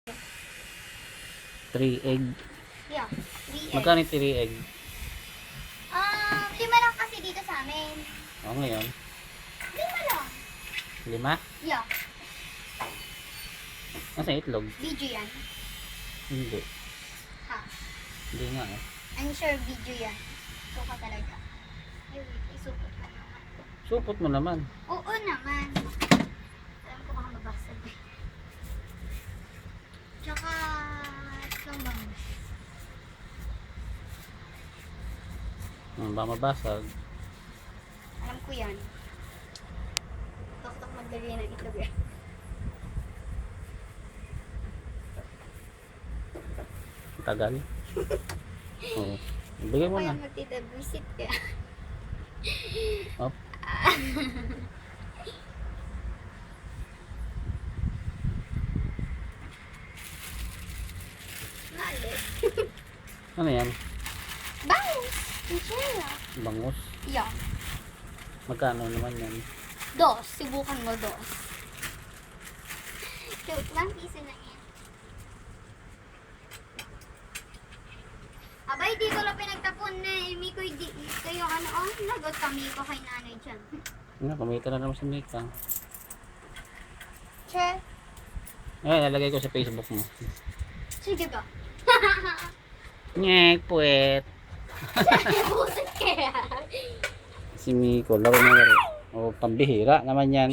3 egg. Yeah, 3 eggs. Magkano yung 3 egg? 5 lang kasi dito sa amin. O ngayon, 5 lang. 5? Yeah, Nasa itlog? video yan. Hindi. Ha? Hindi nga eh. I'm sure video yan. Ito ka talaga. Ay, wait. Isupot ka naman. Supot mo naman. Oo naman. Alam ko baka mabasag. Tsaka, itong bangus. Ba mabasag? Alam ko yan. Tok-tok maglagay ng itlog yan. Tagal. Oo. Ibigay mo Kaya na. magtitabusit ka. Op. Mali. Ano yan? Bangus! Inshallah. Bangus? Yeah. Magkano naman yan? 2. Subukan mo 2. Joke lang, piso na yan. Abay, di ko lang pinagtapon na Miko, di kayo ano, lagot kami ko kay nanay dyan. Ano, kumita na naman si Mika. Che, Ayan, nalagay ko sa Facebook mo. sige ba? Nyek, puwet. Buset kaya. Si Miko, laro na laro. O, pambihira naman yan.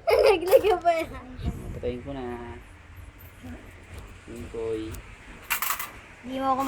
Naglagay ba yan? Patayin ko na. Mikoy. Di mo ako